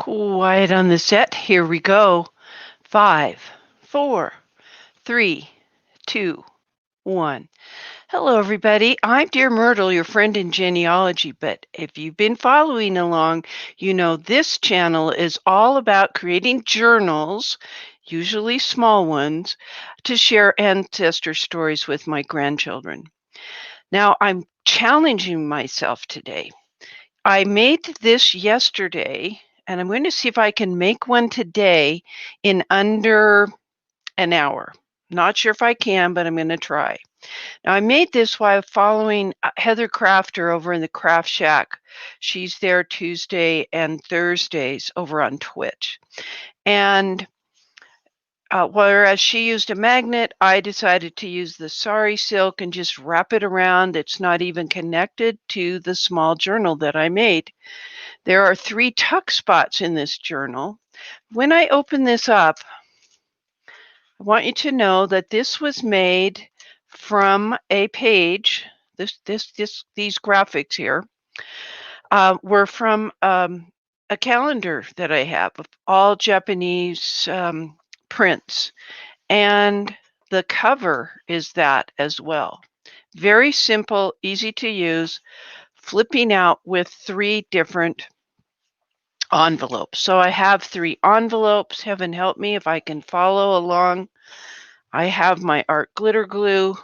Quiet on the set. Here we go. 5, 4, 3, 2, 1. Hello, everybody. I'm Dear Myrtle, your friend in genealogy. But if you've been following along, you know this channel is all about creating journals, usually small ones, to share ancestor stories with my grandchildren. Now, I'm challenging myself today. I made this yesterday, and I'm going to see if I can make one today in under an hour. Not sure if I can, but I'm going to try. Now, I made this while following Heather Kraafter over in the Craft Shack. She's there Tuesday and Thursdays over on Twitch. And whereas she used a magnet, I decided to use the sari silk and just wrap it around. It's not even connected to the small journal that I made. There are 3 tuck spots in this journal. When I open this up, I want you to know that this was made from a page. These graphics here were from a calendar that I have of all Japanese prints, and the cover is that as well. Very simple, easy to use, flipping out with 3 different envelopes. So I have 3 envelopes. Heaven help me if I can follow along. I have my art glitter glue.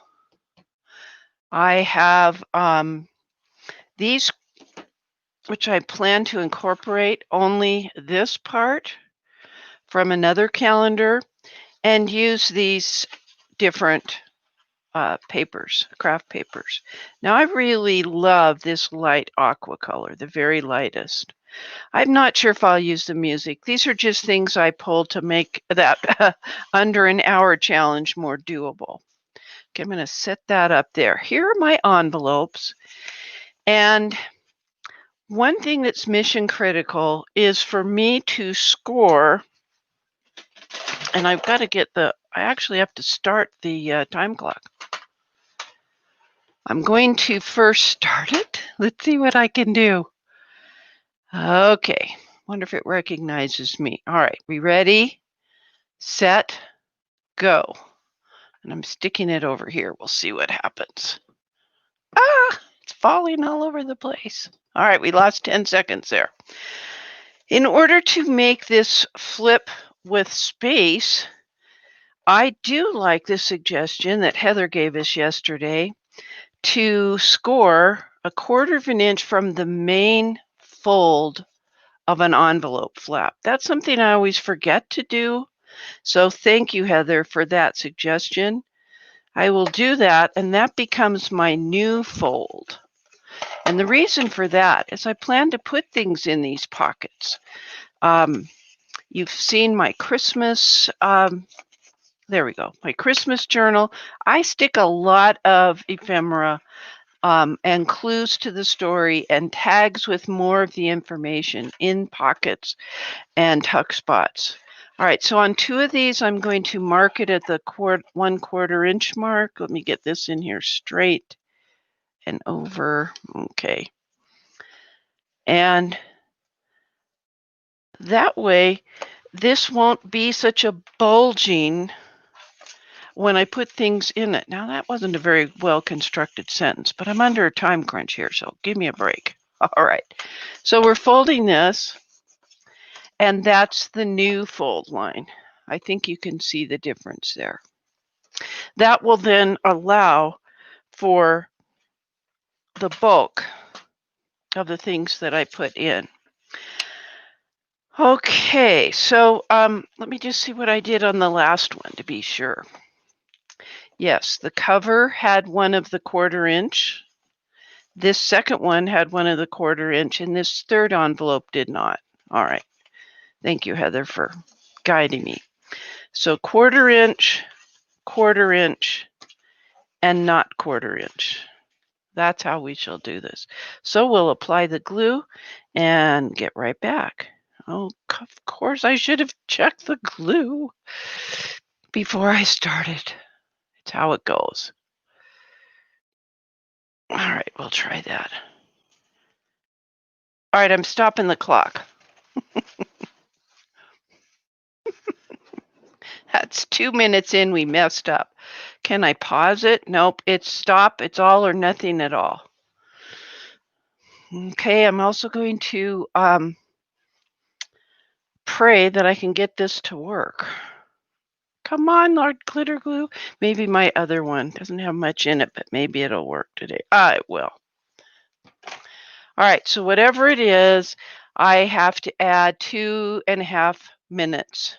I have these, which I plan to incorporate only this part from another calendar, and use these different papers, craft papers. Now I really love this light aqua color, the very lightest. I'm not sure if I'll use the music. These are just things I pulled to make that under an hour challenge more doable. Okay, I'm going to set that up there. Here are my envelopes. And one thing that's mission critical is for me to score. And I've got to get I actually have to start the time clock. I'm going to first start it. Let's see what I can do. Okay, wonder if it recognizes me. All right, we ready? Set, go. And I'm sticking it over here. We'll see what happens. Ah, it's falling all over the place. All right, we lost 10 seconds there. In order to make this flip with space, I do like the suggestion that Heather gave us yesterday to score 1/4 of an inch from the main fold of an envelope flap. That's something I always forget to do. So thank you, Heather, for that suggestion. I will do that, and that becomes my new fold. And the reason for that is I plan to put things in these pockets. You've seen my Christmas, there we go, my Christmas journal. I stick a lot of ephemera and clues to the story and tags with more of the information in pockets and tuck spots. All right, so on 2 of these, I'm going to mark it at the 1/4 inch mark. Let me get this in here straight and over. Okay. And that way, this won't be such a bulging when I put things in it. Now, that wasn't a very well-constructed sentence, but I'm under a time crunch here, so give me a break. All right, so we're folding this, and that's the new fold line. I think you can see the difference there. That will then allow for the bulk of the things that I put in. Okay, so let me just see what I did on the last one to be sure. Yes, the cover had one of the 1/4 inch. This second one had one of the 1/4 inch, and this third envelope did not. All right. Thank you, Heather, for guiding me. So 1/4 inch, 1/4 inch, and not 1/4 inch. That's how we shall do this. So we'll apply the glue and get right back. Oh, of course, I should have checked the glue before I started. It's how it goes. All right, we'll try that. All right, I'm stopping the clock. That's 2 minutes in, we messed up. Can I pause it? Nope, it's stop. It's all or nothing at all. Okay, I'm also going to pray that I can get this to work. Come on, Lord Glitter Glue. Maybe my other one doesn't have much in it, but maybe it'll work today. It will. All right, so whatever it is, I have to add 2.5 minutes.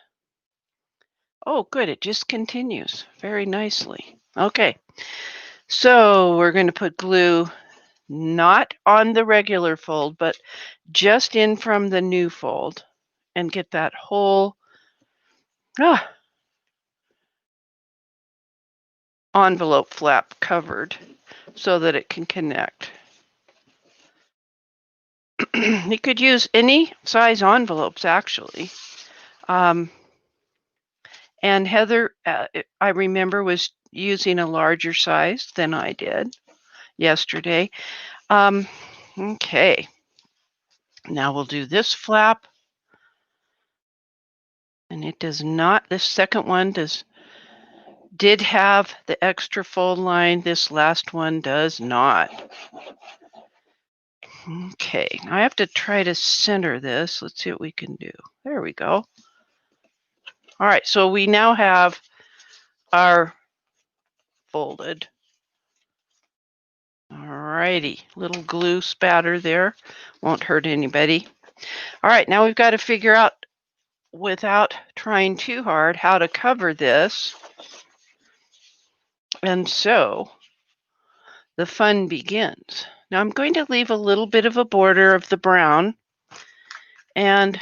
Oh, good, it just continues very nicely. Okay, so we're going to put glue not on the regular fold, but just in from the new fold and get that whole envelope flap covered so that it can connect. You could use any size envelopes, actually. And Heather, I remember, was using a larger size than I did yesterday. Okay. Now we'll do this flap. And it does not, this second one did have the extra fold line. This last one does not. Okay, I have to try to center this. Let's see what we can do. There we go. All right, so we now have our folded. All righty, little glue spatter there. Won't hurt anybody. All right, now we've got to figure out, without trying too hard, how to cover this. And so the fun begins. Now I'm going to leave a little bit of a border of the brown, and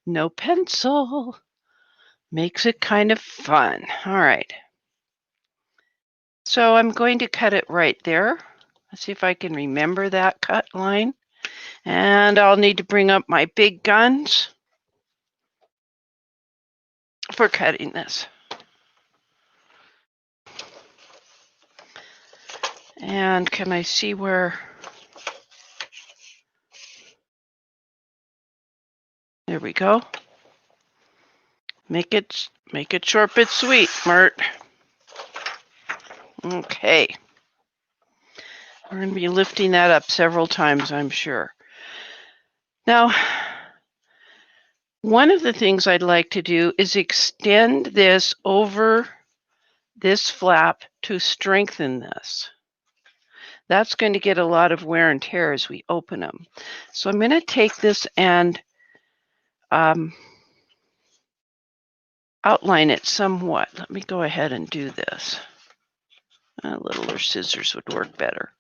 no pencil makes it kind of fun. All right. So I'm going to cut it right there. Let's see if I can remember that cut line. And I'll need to bring up my big guns for cutting this. And can I see where? There we go. Make it short but sweet, Myrt. Okay. We're going to be lifting that up several times, I'm sure. Now, one of the things I'd like to do is extend this over this flap to strengthen this. That's going to get a lot of wear and tear as we open them. So I'm going to take this and outline it somewhat. Let me go ahead and do this. A littler scissors would work better.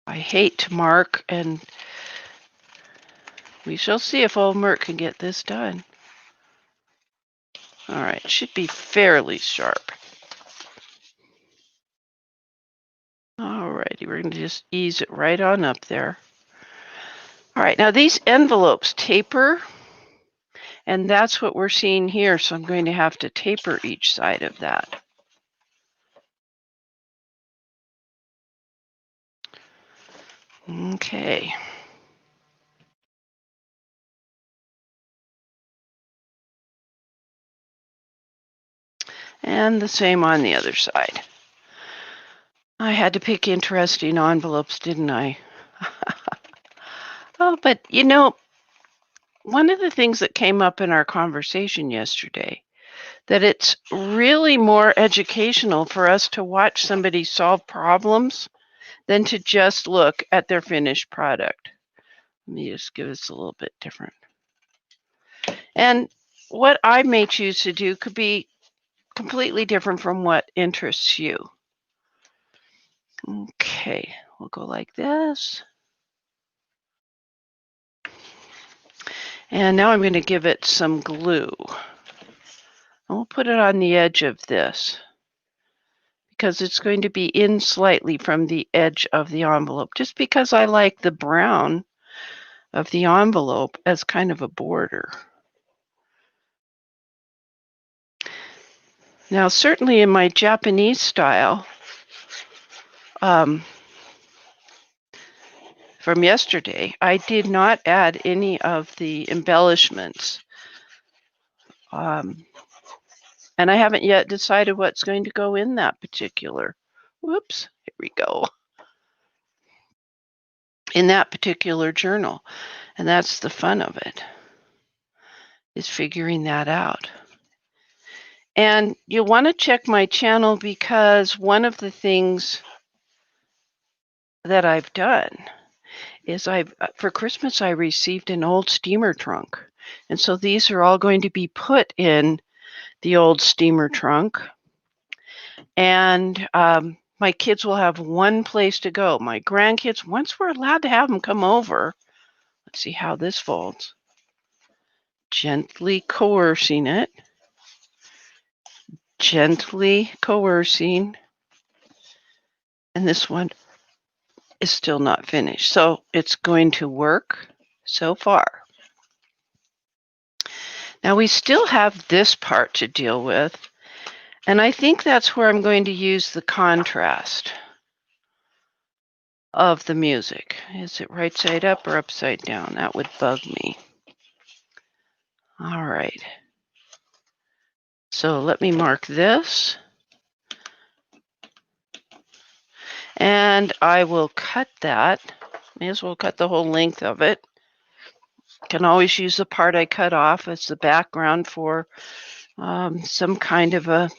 I hate to mark, and we shall see if Ol Myrt can get this done. All right, it should be fairly sharp. All righty, we're going to just ease it right on up there. All right, now these envelopes taper, and that's what we're seeing here, so I'm going to have to taper each side of that. Okay. And the same on the other side. I had to pick interesting envelopes, didn't I? Oh, but you know, one of the things that came up in our conversation yesterday, that it's really more educational for us to watch somebody solve problems than to just look at their finished product. Let me just give this a little bit different. And what I may choose to do could be completely different from what interests you. Okay, we'll go like this. And now I'm going to give it some glue. I'll put it on the edge of this because it's going to be in slightly from the edge of the envelope, just because I like the brown of the envelope as kind of a border. Now, certainly in my Japanese style from yesterday. I did not add any of the embellishments. And I haven't yet decided what's going to go in that particular, whoops, here we go, in that particular journal. And that's the fun of it, is figuring that out. And you'll want to check my channel, because one of the things that I've done is for Christmas, I received an old steamer trunk. And so these are all going to be put in the old steamer trunk. And my kids will have one place to go. My grandkids, once we're allowed to have them come over, let's see how this folds. Gently coercing it. Gently coercing. And this one is still not finished. So it's going to work so far. Now we still have this part to deal with. And I think that's where I'm going to use the contrast of the music. Is it right side up or upside down? That would bug me. All right. So let me mark this. And I will cut that. May as well cut the whole length of it. Can always use the part I cut off as the background for some kind of a,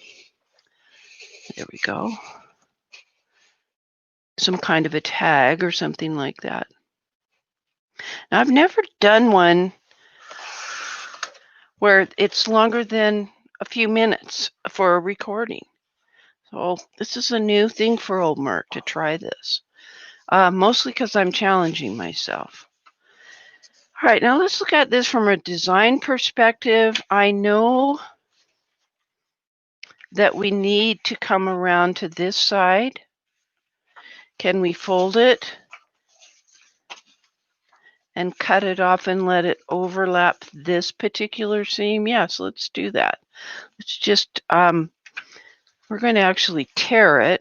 there we go, some kind of a tag or something like that. Now, I've never done one where it's longer than a few minutes for a recording. So this is a new thing for Ol Myrt to try this, mostly because I'm challenging myself. All right, now let's look at this from a design perspective. I know that we need to come around to this side. Can we fold it and cut it off and let it overlap this particular seam? Yes, let's do that. Let's just, we're going to actually tear it,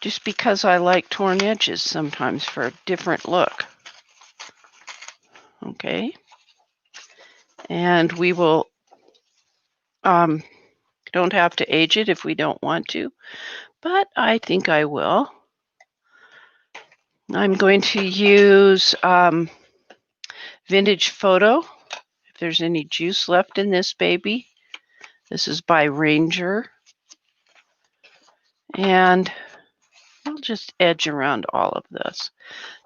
just because I like torn edges sometimes for a different look. Okay. And we will, don't have to age it if we don't want to, but I think I will. I'm going to use Vintage Photo, if there's any juice left in this baby. This is by Ranger. And I'll just edge around all of this,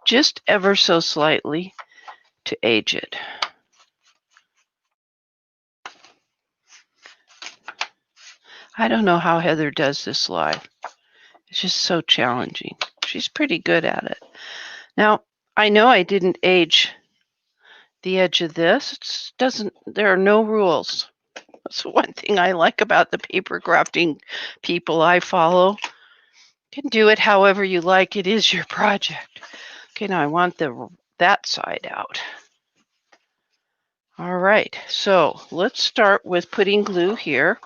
just ever so slightly to age it. I don't know how Heather does this live. It's just so challenging. She's pretty good at it. Now, I know I didn't age the edge of this. There are no rules. That's one thing I like about the paper crafting people I follow. You can do it however you like. It is your project. Okay, now I want that side out. All right, so let's start with putting glue here.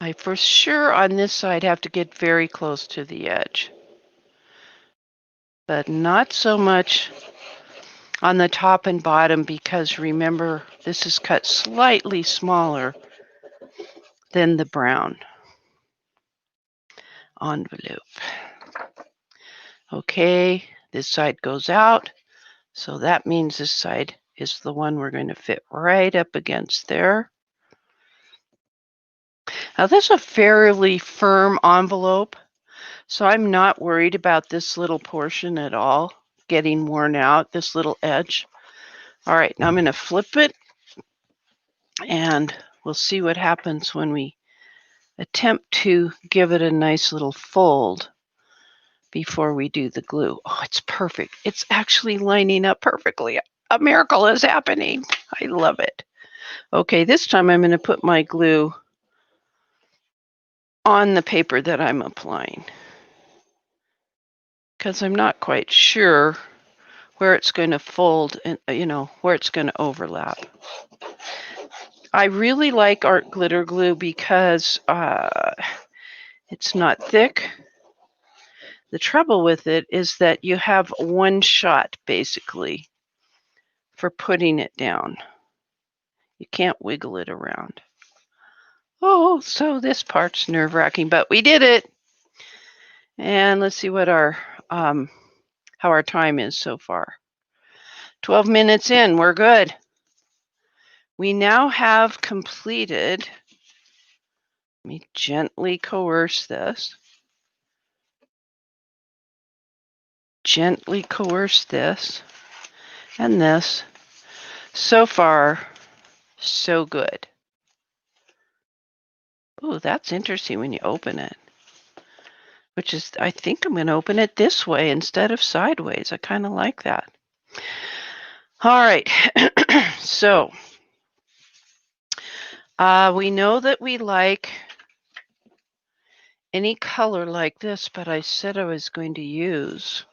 I for sure on this side have to get very close to the edge, but not so much on the top and bottom, because remember, this is cut slightly smaller than the brown envelope. Okay, this side goes out, so that means this side is the one we're going to fit right up against there. Now, this is a fairly firm envelope, so I'm not worried about this little portion at all getting worn out, this little edge. All right, now I'm going to flip it, and we'll see what happens when we attempt to give it a nice little fold before we do the glue. Oh, it's perfect. It's actually lining up perfectly. A miracle is happening. I love it. Okay, this time I'm going to put my glue on the paper that I'm applying, because I'm not quite sure where it's going to fold and, where it's going to overlap. I really like art glitter glue because it's not thick. The trouble with it is that you have one shot, basically, for putting it down. You can't wiggle it around. Oh, so this part's nerve-wracking, but we did it. And let's see what our how our time is so far. 12 minutes in, we're good. We now have completed. Let me gently coerce this. Gently coerce this and this. So far, so good. Oh, that's interesting when you open it. Which is, I think I'm going to open it this way instead of sideways. I kind of like that. All right. So, we know that we like any color like this, but I said I was going to use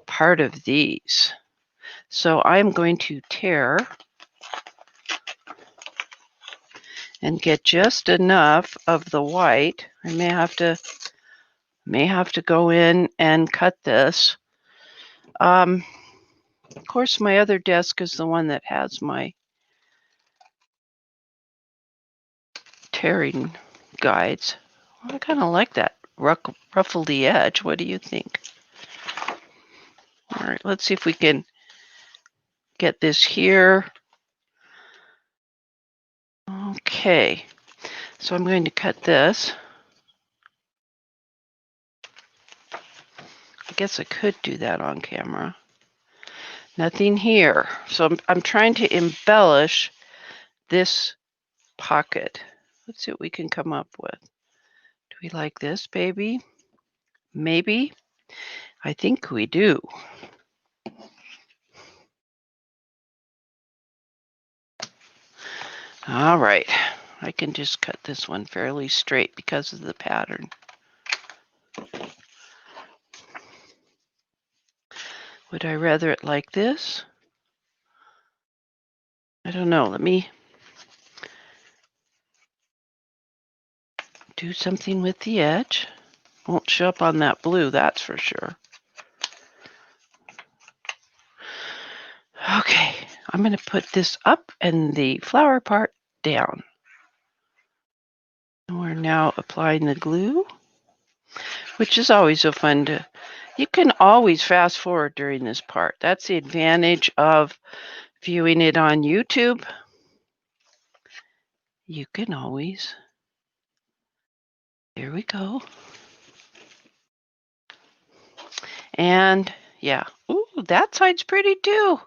part of these. So I'm going to tear and get just enough of the white. I may have to go in and cut this. Of course, my other desk is the one that has my tearing guides. Well, I kind of like that ruffle the edge. What do you think? All right, let's see if we can get this here. Okay, so I'm going to cut this. I guess I could do that on camera. Nothing here. So I'm trying to embellish this pocket. Let's see what we can come up with. Do we like this, baby? Maybe. I think we do. All right. I can just cut this one fairly straight because of the pattern. Would I rather it like this? I don't know. Let me do something with the edge. Won't show up on that blue, that's for sure. Okay, I'm going to put this up and the flower part down. And we're now applying the glue, which is always so fun to. You can always fast forward during this part. That's the advantage of viewing it on YouTube. You can always. There we go. And yeah, ooh, that side's pretty too.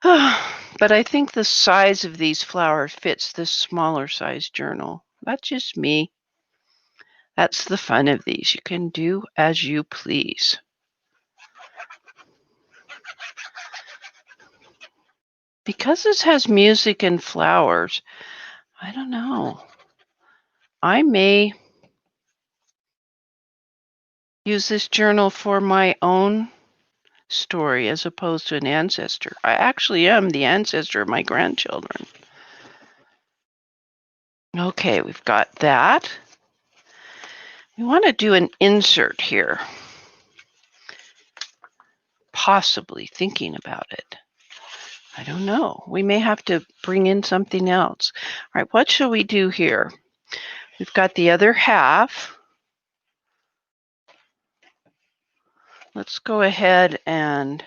But I think the size of these flowers fits this smaller size journal. That's just me. That's the fun of these. You can do as you please. Because this has music and flowers, I don't know. I may use this journal for my own story as opposed to an ancestor. I actually am the ancestor of my grandchildren. Okay, we've got that. We want to do an insert here. Possibly thinking about it. I don't know. We may have to bring in something else. All right, what shall we do here? We've got the other half. Let's go ahead and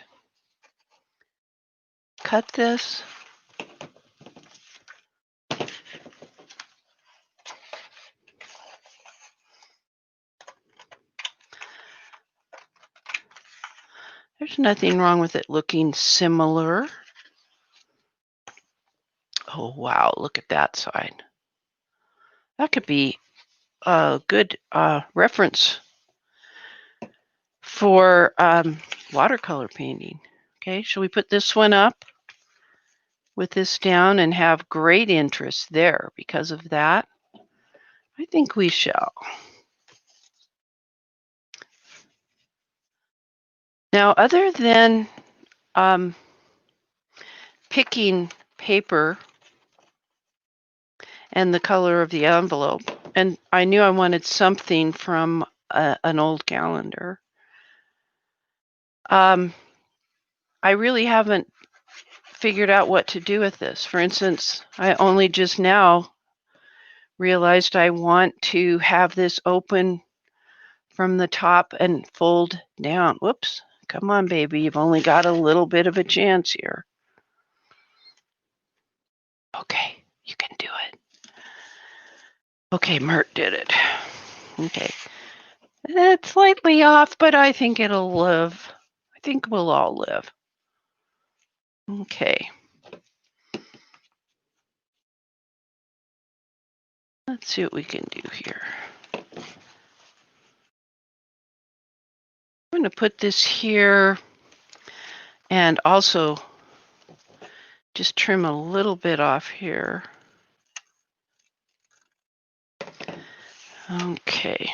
cut this. There's nothing wrong with it looking similar. Oh, wow, look at that side. That could be a good reference for watercolor painting. Okay, shall we put this one up with this down and have great interest there because of that? I think we shall. Now, other than picking paper and the color of the envelope, and I knew I wanted something from an old calendar, I really haven't figured out what to do with this. For instance, I only just now realized I want to have this open from the top and fold down. Whoops. Come on, baby. You've only got a little bit of a chance here. Okay, you can do it. Okay, Myrt did it. Okay. It's slightly off, but I think it'll live. I think we'll all live. Okay. Let's see what we can do here. I'm going to put this here and also just trim a little bit off here. Okay.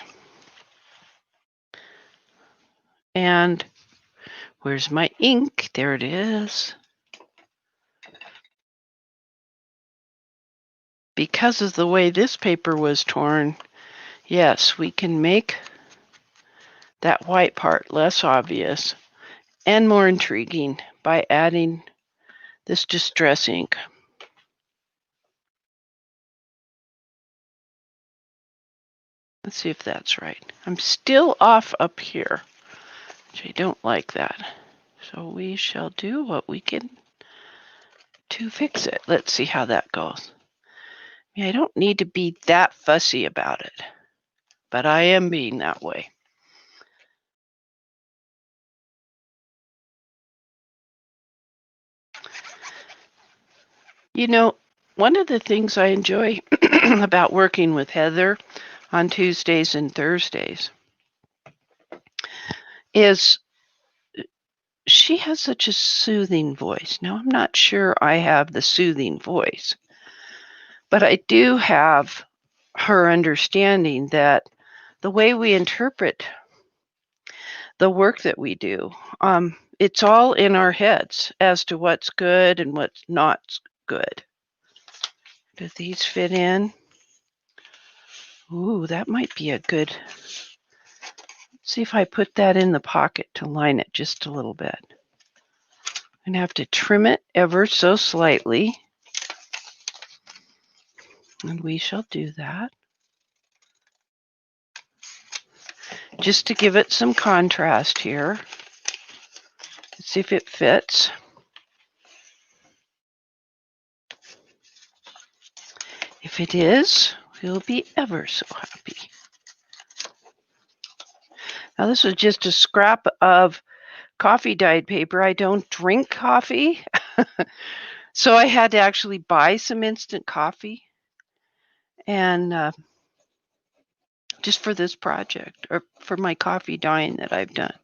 And where's my ink? There it is. Because of the way this paper was torn, yes, we can make that white part less obvious and more intriguing by adding this distress ink. Let's see if that's right. I'm still off up here, which I don't like that. So we shall do what we can to fix it. Let's see how that goes. I don't need to be that fussy about it, but I am being that way. You know, one of the things I enjoy about working with Heather on Tuesdays and Thursdays is she has such a soothing voice. Now, I'm not sure I have the soothing voice, but I do have her understanding that the way we interpret the work that we do, it's all in our heads as to what's good and what's not good. Do these fit in? Ooh, that might be a good. Let's see if I put that in the pocket to line it just a little bit. I'm going to have to trim it ever so slightly. And we shall do that. Just to give it some contrast here. Let's see if it fits. If it is, we'll be ever so happy. Now this was just a scrap of coffee dyed paper. I don't drink coffee, so I had to actually buy some instant coffee, and just for this project or for my coffee dyeing that I've done.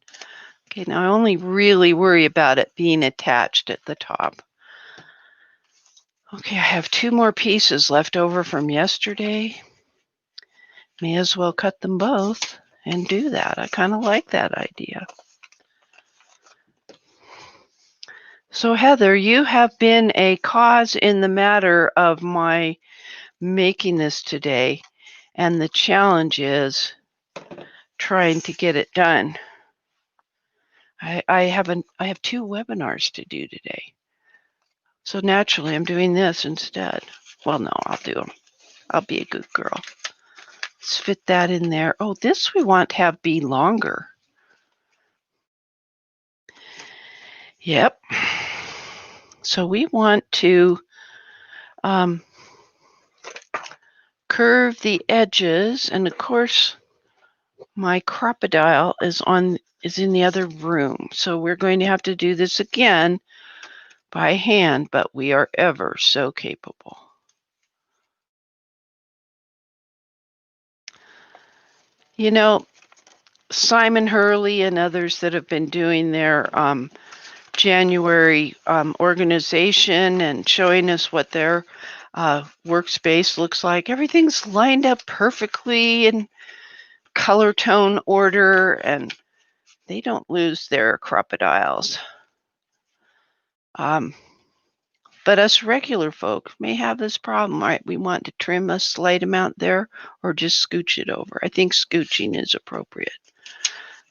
Okay, now I only really worry about it being attached at the top. Okay, I have 2 more pieces left over from yesterday. May as well cut them both and do that. I kind of like that idea. So Heather, you have been a cause in the matter of my making this today, and the challenge is trying to get it done. I have 2 webinars to do today. So naturally, I'm doing this instead. Well, no, I'll do them. I'll be a good girl. Let's fit that in there. Oh, this we want to have be longer. Yep. So we want to curve the edges, and of course, my crocodile is in the other room. So we're going to have to do this again by hand, but we are ever so capable. You know, Simon Hurley and others that have been doing their January organization and showing us what their workspace looks like. Everything's lined up perfectly in color tone order, and they don't lose their crocodiles. But us regular folk may have this problem, right? We want to trim a slight amount there or just scooch it over. I think scooching is appropriate.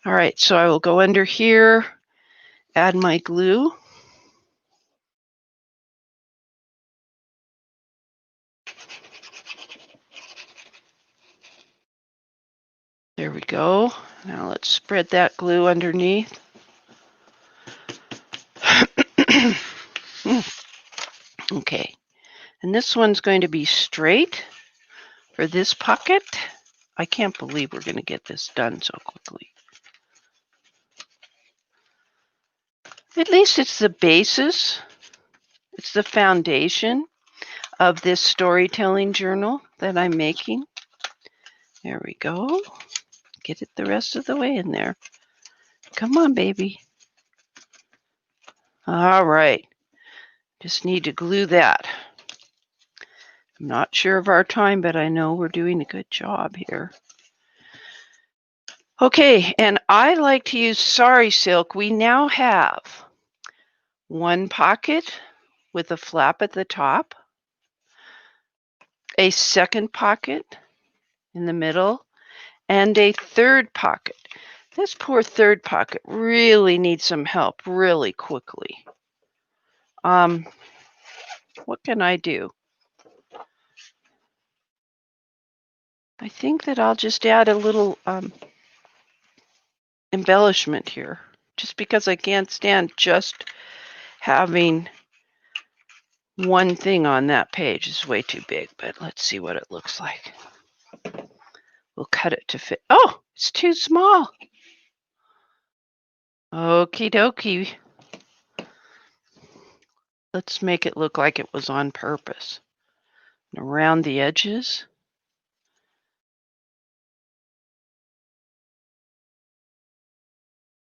All right, so I will go under here, add my glue. There we go. Now let's spread that glue underneath. Okay, and this one's going to be straight for this pocket. I can't believe we're going to get this done so quickly. At least it's the basis, it's the foundation of this storytelling journal that I'm making. There we go. Get it the rest of the way in there. Come on, baby. All right. Just need to glue that. I'm not sure of our time, but I know we're doing a good job here. Okay, and I like to use sari silk. We now have one pocket with a flap at the top, a second pocket in the middle, and a third pocket. This poor third pocket really needs some help really quickly. What can I do? I think that I'll just add a little embellishment here, just because I can't stand just having one thing on that page. Is way too big, but let's see what it looks like. We'll cut it to fit. Oh, it's too small. Okie dokie. Let's make it look like it was on purpose. And around the edges.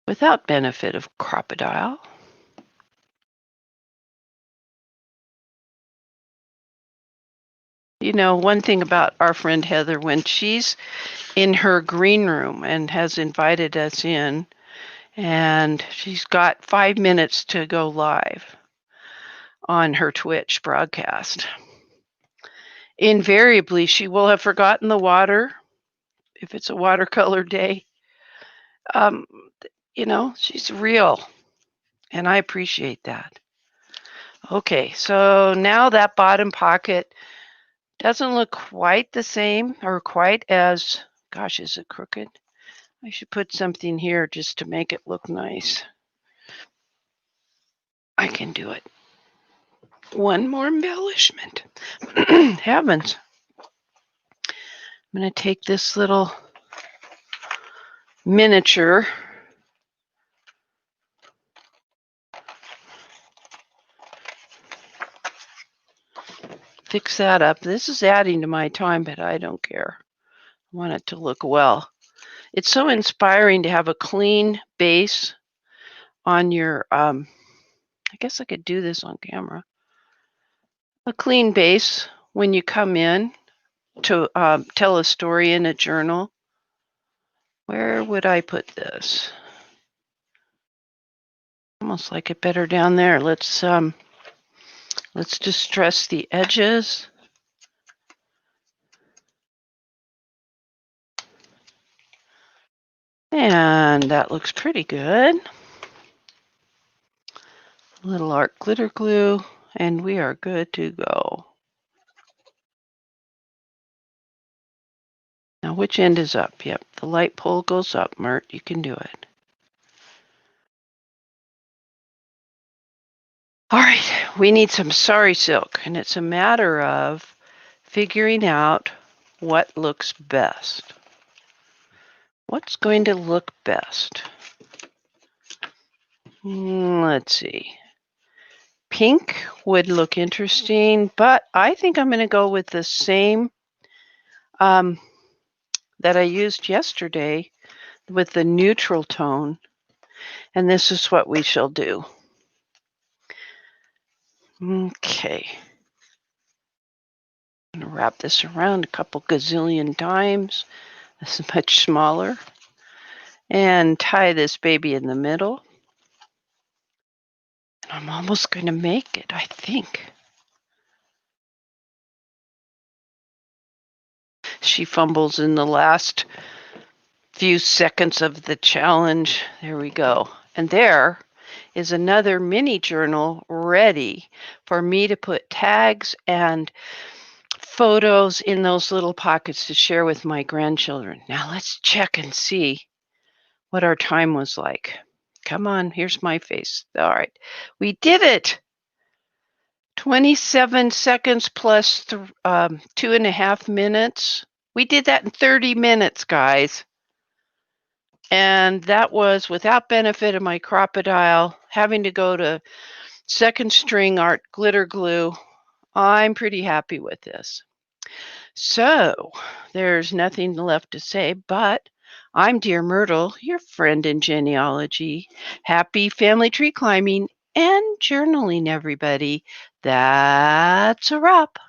Without benefit of crocodile. You know, one thing about our friend Heather, when she's in her green room and has invited us in, and she's got 5 minutes to go live on her Twitch broadcast, invariably she will have forgotten the water, if it's a watercolor day. You know, she's real, and I appreciate that. Okay, so now that bottom pocket doesn't look quite the same or quite as, gosh, is it crooked? I should put something here just to make it look nice. I can do it. One more embellishment. Heavens. I'm going to take this little miniature fix that up. This is adding to my time, but I don't care. I want it to look well. It's so inspiring to have a clean base on your, I guess I could do this on camera. A clean base when you come in to tell a story in a journal. Where would I put this? Almost like it better down there. Let's distress the edges. And that looks pretty good. A little art glitter glue, and we are good to go. Now, which end is up? Yep, the light pole goes up, Myrt. You can do it. All right, we need some sari silk, and it's a matter of figuring out what looks best. What's going to look best? Let's see. Pink would look interesting, but I think I'm going to go with the same that I used yesterday with the neutral tone, and this is what we shall do. Okay. I'm going to wrap this around a couple gazillion times. This is much smaller. and tie this baby in the middle. I'm almost going to make it, I think. She fumbles in the last few seconds of the challenge. There we go. And there is another mini journal ready for me to put tags and photos in those little pockets to share with my grandchildren. Now let's check and see what our time was like. Come on, here's my face. All right, we did it. 27 seconds plus 2.5 minutes. We did that in 30 minutes, guys. And that was without benefit of my crocodile, having to go to second string art glitter glue. I'm pretty happy with this. So there's nothing left to say, but I'm Dear Myrtle, your friend in genealogy. Happy family tree climbing and journaling, everybody. That's a wrap.